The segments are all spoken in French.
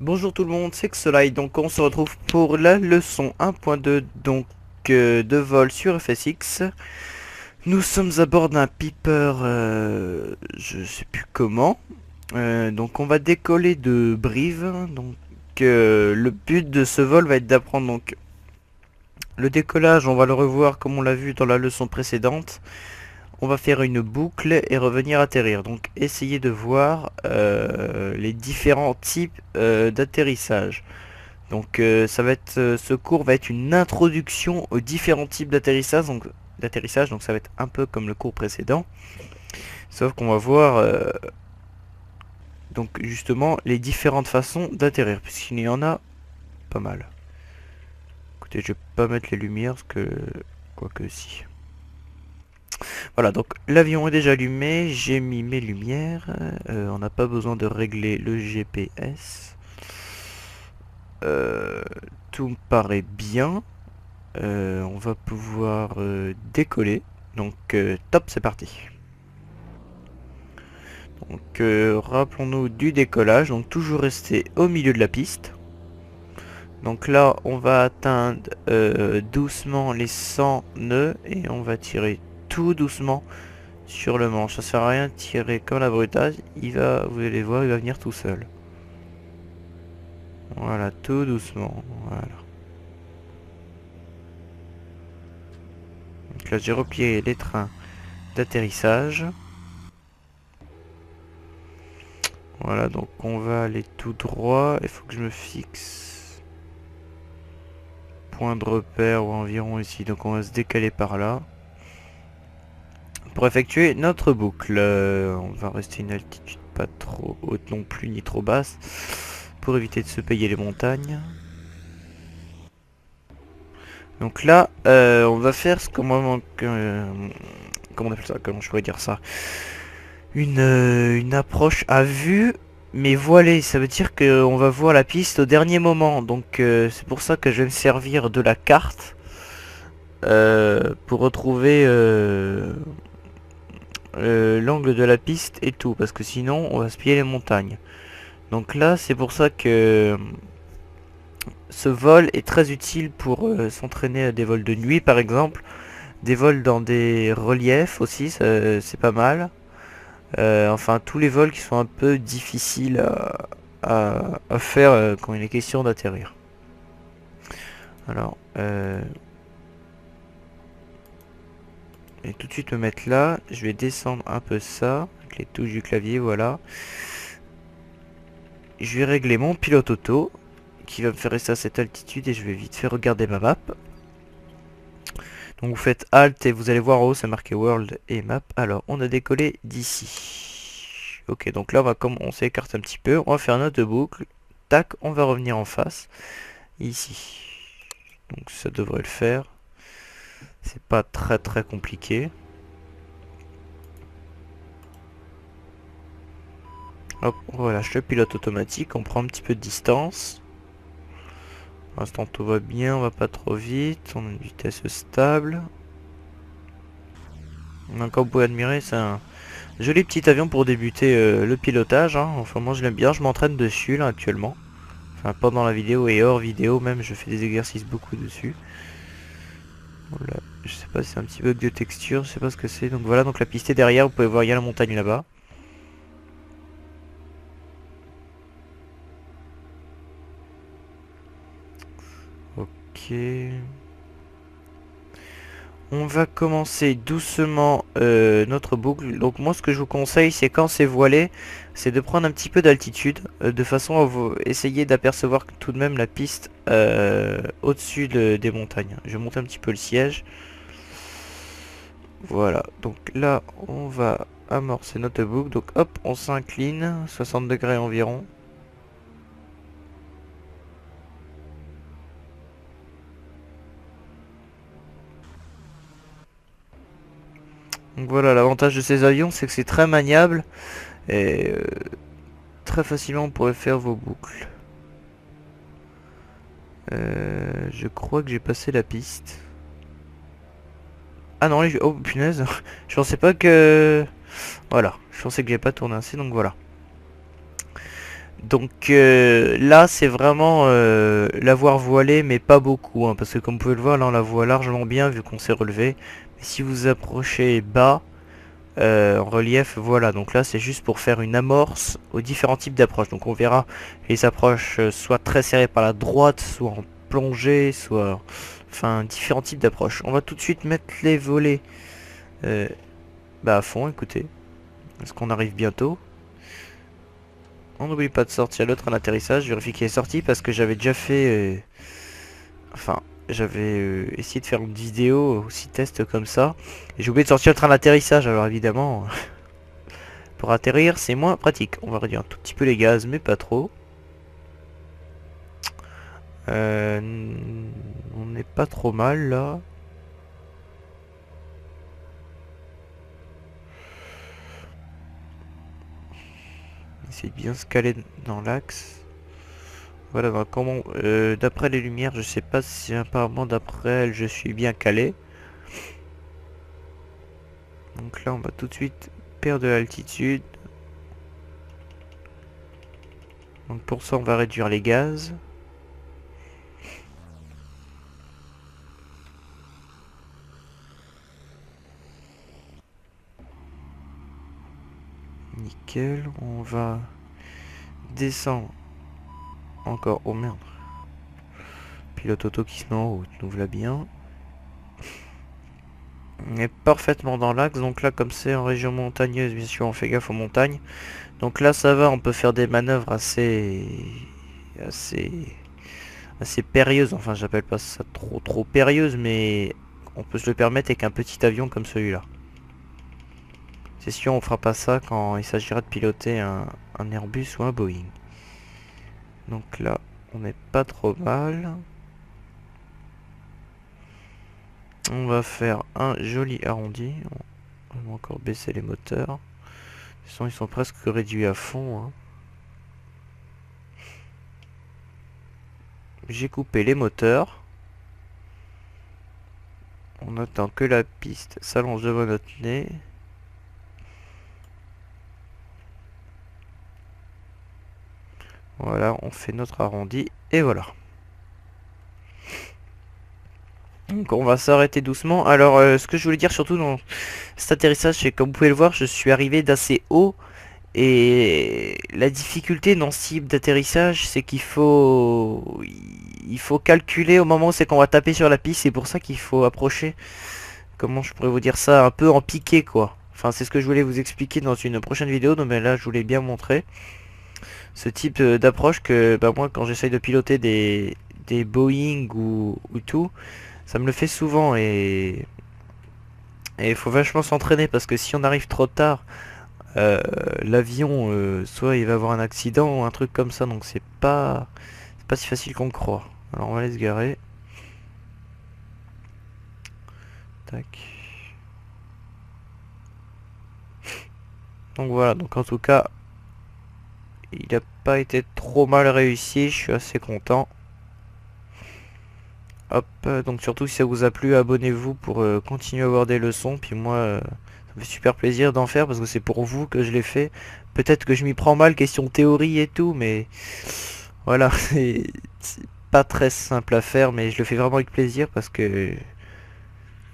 Bonjour tout le monde, c'est Xolai, donc on se retrouve pour la leçon 1.2 donc de vol sur FSX. Nous sommes à bord d'un Piper, je sais plus comment. Donc on va décoller de Brive. Donc le but de ce vol va être d'apprendre donc le décollage. On va le revoir comme on l'a vu dans la leçon précédente. On va faire une boucle et revenir atterrir. Donc essayez de voir les différents types d'atterrissage. Donc ça va être ce cours va être une introduction aux différents types d'atterrissage, donc ça va être un peu comme le cours précédent, sauf qu'on va voir donc justement les différentes façons d'atterrir, puisqu'il y en a pas mal. Écoutez, je vais pas mettre les lumières parce que quoique si. Voilà, donc l'avion est déjà allumé, j'ai mis mes lumières, on n'a pas besoin de régler le GPS. Euh, Tout me paraît bien. On va pouvoir décoller. Donc top, c'est parti. Donc rappelons-nous du décollage. Donc toujours rester au milieu de la piste. Donc là, on va atteindre doucement les 100 nœuds et on va tirer tout doucement sur le manche. Ça sert à rien de tirer comme la brutasse. Vous allez voir, il va venir tout seul. Voilà, tout doucement. Voilà. Donc là, j'ai replié les trains d'atterrissage. Voilà, donc on va aller tout droit. Il faut que je me fixe point de repère ou environ ici. Donc on va se décaler par là. Pour effectuer notre boucle, on va rester une altitude pas trop haute non plus ni trop basse. Pour éviter de se payer les montagnes. Donc là, on va faire ce comment on appelle ça, comment je pourrais dire ça, une approche à vue mais voilée. Ça veut dire qu'on va voir la piste au dernier moment. Donc c'est pour ça que je vais me servir de la carte pour retrouver l'angle de la piste et tout, parce que sinon on va se piller les montagnes. Donc là c'est pour ça que ce vol est très utile pour s'entraîner à des vols de nuit par exemple, des vols dans des reliefs aussi, c'est pas mal. Enfin tous les vols qui sont un peu difficiles à faire quand il est question d'atterrir. Alors je vais tout de suite me mettre là, je vais descendre un peu ça avec les touches du clavier, voilà. Je vais régler mon pilote auto qui va me faire rester à cette altitude et je vais vite fait regarder ma map. Donc vous faites Alt et vous allez voir en haut c'est marqué World et Map. Alors on a décollé d'ici. Ok, donc là on s'écarte un petit peu, on va faire notre boucle. Tac, on va revenir en face ici. Donc ça devrait le faire. C'est pas très compliqué. Hop, on relâche le pilote automatique, on prend un petit peu de distance. Pour l'instant tout va bien, on va pas trop vite, on a une vitesse stable. Donc comme vous pouvez admirer, c'est un joli petit avion pour débuter le pilotage, hein. Enfin moi je l'aime bien, je m'entraîne dessus là actuellement. Enfin pendant la vidéo et hors vidéo même, je fais des exercices beaucoup dessus. Voilà. Je sais pas si c'est un petit bug de texture, je sais pas ce que c'est. Donc voilà, donc la piste est derrière, vous pouvez voir, il y a la montagne là-bas. Ok. On va commencer doucement notre boucle. Donc moi ce que je vous conseille c'est quand c'est voilé, c'est de prendre un petit peu d'altitude, de façon à vous essayer d'apercevoir tout de même la piste au-dessus des montagnes. Je monte un petit peu le siège. Voilà, donc là on va amorcer notre boucle. Donc hop, on s'incline, 60 degrés environ. Donc voilà, l'avantage de ces avions c'est que c'est très maniable et très facilement on pourrait faire vos boucles. Je crois que j'ai passé la piste. Ah non, oh punaise, je pensais pas que... Voilà, je pensais que j'ai pas tourné ainsi, donc voilà. Donc là c'est vraiment la voir voilée mais pas beaucoup hein, parce que comme vous pouvez le voir là on la voit largement bien vu qu'on s'est relevé. Mais si vous approchez bas en relief, voilà, donc là c'est juste pour faire une amorce aux différents types d'approches. Donc on verra les approches soit très serrées par la droite, soit en plongée, soit enfin différents types d'approches. On va tout de suite mettre les volets euh, à fond, écoutez, parce qu'on arrive bientôt. On n'oublie pas de sortir le train d'atterrissage. Je vérifie qu'il est sorti parce que j'avais déjà fait... enfin, j'avais essayé de faire une vidéo aussi test comme ça. Et j'ai oublié de sortir le train d'atterrissage. Alors évidemment, pour atterrir, c'est moins pratique. On va réduire un tout petit peu les gaz, mais pas trop. On n'est pas trop mal là. Essayer de bien se caler dans l'axe. Voilà, donc comment d'après les lumières, je sais pas si apparemment d'après elles je suis bien calé. Donc là on va tout de suite perdre de l'altitude. Donc pour ça on va réduire les gaz. Nickel, on va descendre encore. Oh merde. Pilote auto qui se met en route, nous voilà bien. On est parfaitement dans l'axe, donc là comme c'est en région montagneuse, bien sûr on fait gaffe aux montagnes. Donc là ça va, on peut faire des manœuvres assez périlleuses, enfin j'appelle pas ça trop périlleuses, mais on peut se le permettre avec un petit avion comme celui-là. C'est sûr on fera pas ça quand il s'agira de piloter un Airbus ou un Boeing. Donc là on n'est pas trop mal. On va faire un joli arrondi. On va encore baisser les moteurs. Ils sont presque réduits à fond. Hein. J'ai coupé les moteurs. On attend que la piste s'allonge devant notre nez. Voilà, on fait notre arrondi. Et voilà. Donc on va s'arrêter doucement. Alors ce que je voulais dire surtout dans cet atterrissage, c'est comme vous pouvez le voir, je suis arrivé d'assez haut. Et la difficulté dans ce type d'atterrissage, c'est il faut calculer au moment où c'est qu'on va taper sur la piste. C'est pour ça qu'il faut approcher, comment je pourrais vous dire ça, un peu en piqué quoi. Enfin c'est ce que je voulais vous expliquer dans une prochaine vidéo. Donc mais là je voulais bien montrer ce type d'approche que bah, moi quand j'essaye de piloter des Boeing ou tout, ça me le fait souvent et il faut vachement s'entraîner parce que si on arrive trop tard, l'avion, soit il va avoir un accident ou un truc comme ça, donc c'est pas si facile qu'on croit. Alors on va aller se garer. Tac. Donc voilà, donc en tout cas, il n'a pas été trop mal réussi, je suis assez content. Hop, donc surtout si ça vous a plu, abonnez-vous pour continuer à avoir des leçons. Puis moi, ça me fait super plaisir d'en faire parce que c'est pour vous que je l'ai fait. Peut-être que je m'y prends mal, question théorie et tout, mais voilà, c'est pas très simple à faire, mais je le fais vraiment avec plaisir parce que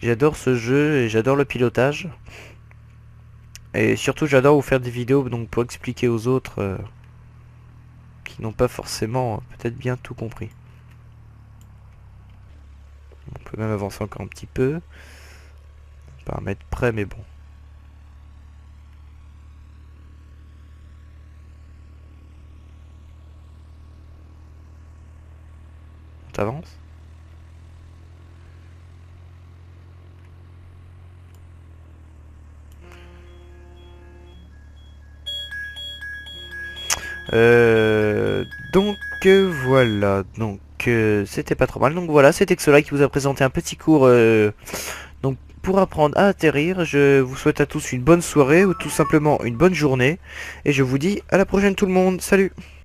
j'adore ce jeu et j'adore le pilotage. Et surtout, j'adore vous faire des vidéos donc pour expliquer aux autres qui n'ont pas forcément peut-être bien tout compris. On peut même avancer encore un petit peu. Pas un mètre près, mais bon. On t'avance. Donc voilà, donc c'était pas trop mal. Donc voilà, c'était Xola qui vous a présenté un petit cours donc pour apprendre à atterrir. Je vous souhaite à tous une bonne soirée ou tout simplement une bonne journée. Et je vous dis à la prochaine tout le monde. Salut!